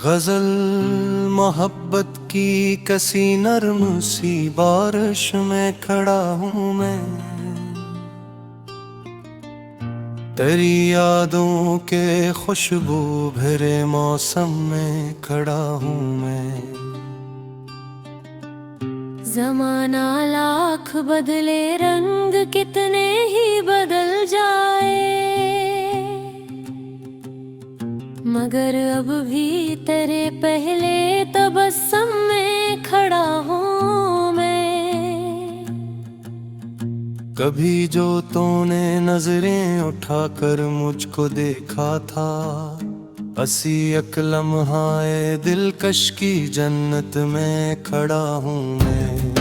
गजल मोहब्बत की कसी नर्म सी बारिश में खड़ा हूँ मैं, तेरी यादों के खुशबू भरे मौसम में खड़ा हूँ मैं। ज़माना लाख बदले, रंग कितने ही बदल जाए, मगर अब भी तेरे पहले तबस्सुम में खड़ा हूँ मैं। कभी जो तूने नजरें उठाकर मुझको देखा था, हसी एक लम्हाए दिलकश की जन्नत में खड़ा हूँ मैं।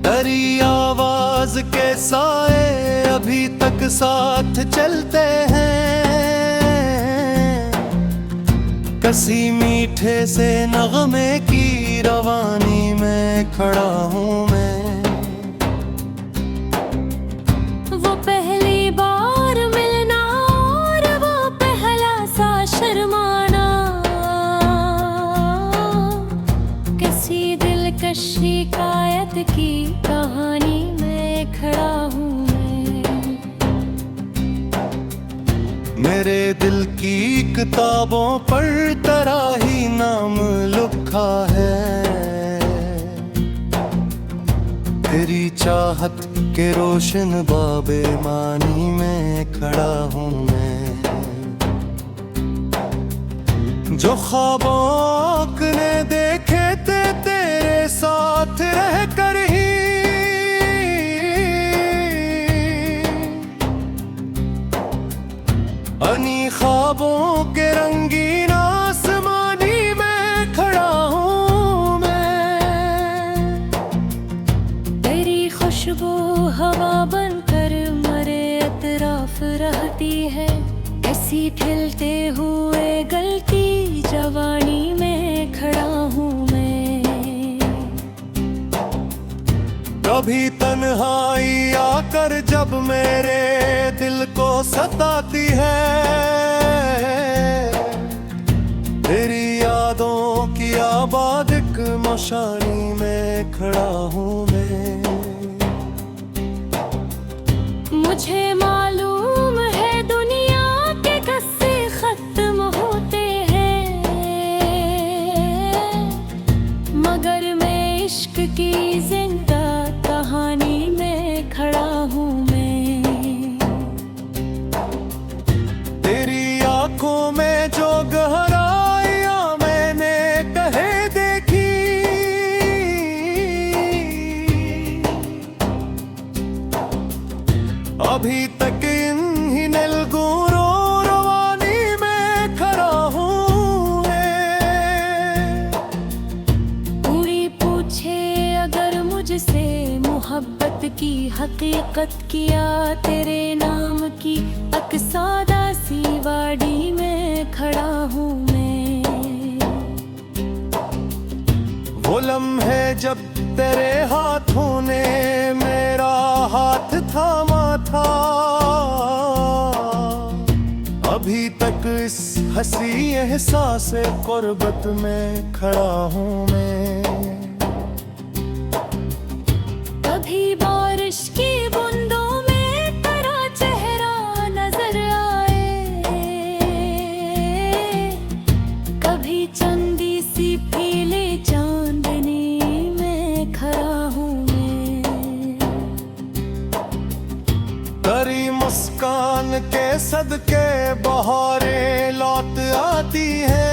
तेरी आवाज के साए अभी तक साथ चलते हैं, कसी मीठे से नगमे की रवानी में खड़ा हूँ मैं। वो पहली बार मिलना और वो पहला सा शर्माना, किसी दिलकश शिकायत की कहानी में खड़ा हूँ मैं। मेरे दिल की किताबों पर तेरा ही नाम लिखा है, तेरी चाहत के रोशन बाबे मानी में खड़ा हूँ मैं। जो ख्वाबों ने देखे थे तेरे साथ रह कर ही, अनी ख्वाबों के रंगीन आसमानी में खड़ा हूँ मैं। तेरी खुशबू हवा बनकर मरे अतराफ रहती है, ऐसी खिलते हुए गलती जवानी में खड़ा हूँ मैं। कभी तन्हाई आकर जब मेरे दिल को सताती है, तेरी यादों की आबादिक मशानी में खड़ा हूँ मैं। मुझे मालूम है दुनिया के किस्से खत्म होते हैं, मगर मैं इश्क की जिंदा कहानी में खड़ा हूँ मैं। तेरी आंखों में जो गहराइयाँ मैंने कहे देखी, अभी तक इन्हीं नलगुरों रवानी में खड़ा हूँ मैं। कोई पूछे अगर मुझसे मोहब्बत की हकीकत, किया तेरे नाम की अक्सादा सी वाड़ी में खड़ा हूँ मैं। वो लम्हे जब तेरे हाथों ने मेरा हाथ थामा था, अभी तक इस हंसी एहसास कुर्बत में खड़ा हूँ मैं। कभी बारिश की बूंदों में तेरा चेहरा नजर आए, कभी चंदी सी पीली चांदनी में खड़ा हूँ मैं। तेरी मुस्कान के सदके बहारें लौट आती है,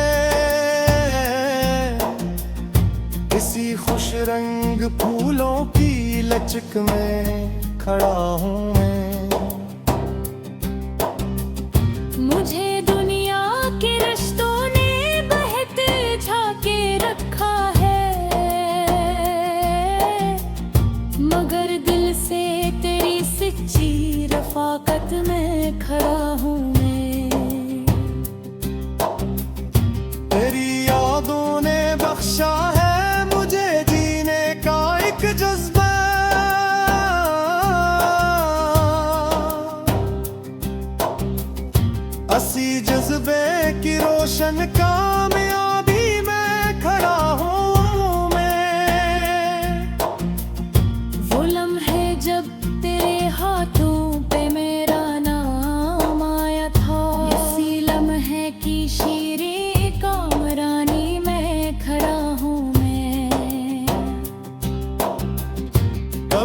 इसी खुश रंग फूलों की लचक में खड़ा हूँ मैं। मुझे दुनिया के रिश्तों ने बहते झाके रखा है, मगर दिल से तेरी सच्ची रफाकत में खड़ा हूँ मैं। तेरी यादों ने बख्शा है मुझे जीने का एक जज्बा,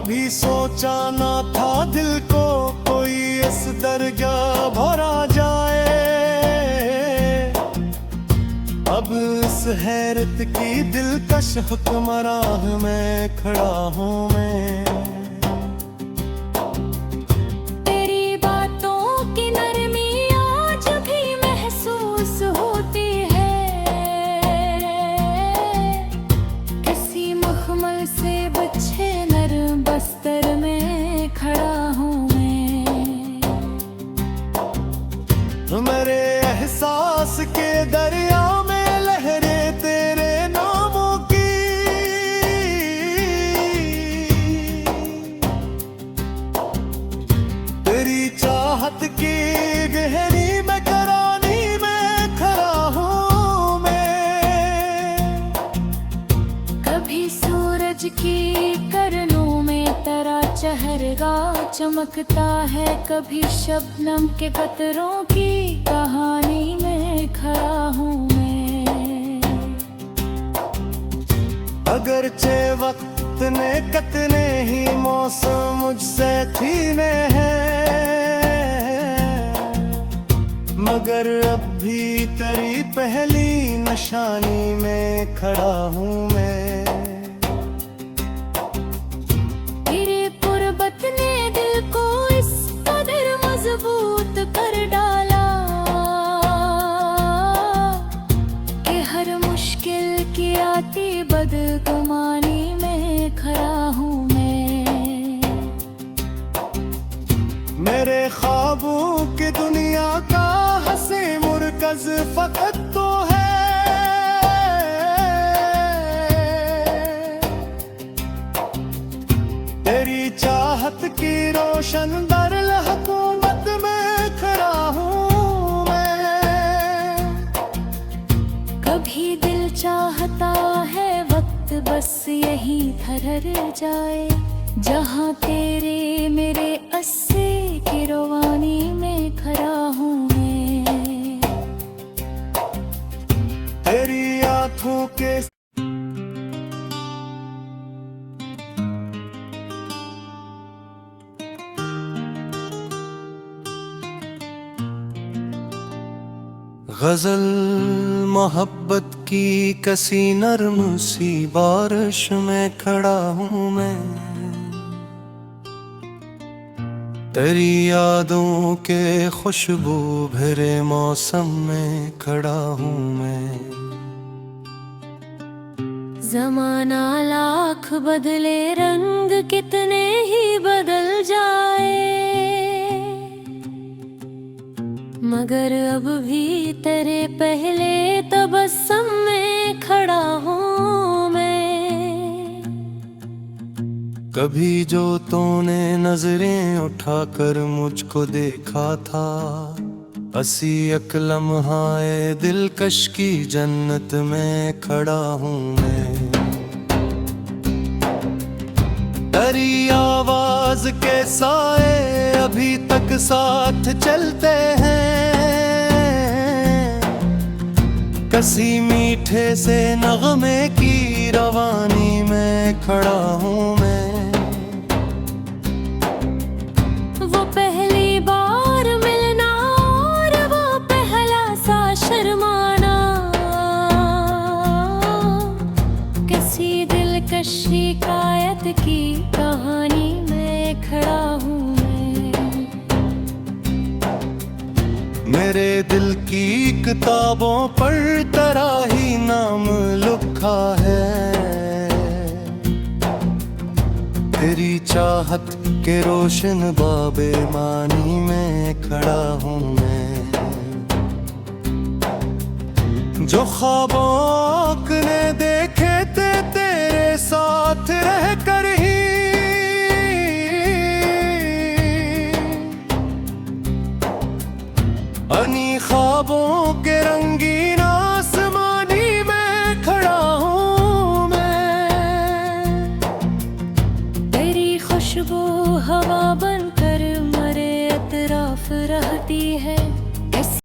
कभी सोचा ना था दिल को कोई इस दर्जा भरा जाए। अब इस हैरत की दिलकश हुक्मराह में खड़ा हूँ मैं। तेरी बातों की नरमी आज भी महसूस होती है। किसी मखमल से बचे नरम बस्तर में खड़ा हूँ मैं। मेरे एहसास के दरिया में लहरें तेरे नामों की, तेरी चाहत की गहरी में करानी में खड़ा हूँ मैं। कभी सूरज की किरणों में तेरा चेहरा चमकता है, कभी शबनम के कतरों की कहानी में खड़ा हूँ मैं। अगरचे वक्त ने कितने ही मौसम मुझसे छीने हैं, मगर अब भी तेरी पहली निशानी में खड़ा हूँ मैं। तेरे कुर्बत ने दिल को इस कदर मजबूत कर डाला कि हर मुश्किल की आती बदगुमानी में खड़ा हूँ मैं। मेरे ख्वाबों की दुनिया का हंसी मुरकज फकत तो है, तेरी चाहत की रोशन दरल हुकूमत में खड़ा हूँ मैं। कभी दिल चाहता है वक्त बस यही ठहर जाए, जहाँ तेरे मेरे अस्से की रवानी में खड़ा हूँ मैं। तेरी आँखों के गजल मोहब्बत की कसी नर्म सी बारिश में खड़ा हूँ मैं। तेरी यादों के खुशबू भरे मौसम में खड़ा हूँ मैं। जमाना लाख बदले रंग कितने ही बदल जाए, मगर अब भी तेरे पहले तबस्सुम में खड़ा हूँ मैं। कभी जो तूने नजरें उठाकर मुझको देखा था, असी एक लम्हाए दिलकश की जन्नत में खड़ा हूँ मैं। तेरी आवाज के साए अभी तक साथ चलते हैं, कसी मीठे से नगमे की रवानी में खड़ा हूँ मैं। वो पहली बार मिलना और वो पहला सा शर्माना, किसी दिलकश शिकायत की कहानी में खड़ा हूँ मैं। मेरे दिल की किताबों पर तेरा ही नाम लिखा है, तेरी चाहत के रोशन बाबे मानी में खड़ा हूँ मैं। जो ख्वाबों ने देखे थे तेरे साथ रह कर ही, अनी ख्वाबों के रंगीन आसमानी में खड़ा हूँ मैं। तेरी खुशबू हवा बनकर मरे अतराफ रहती है,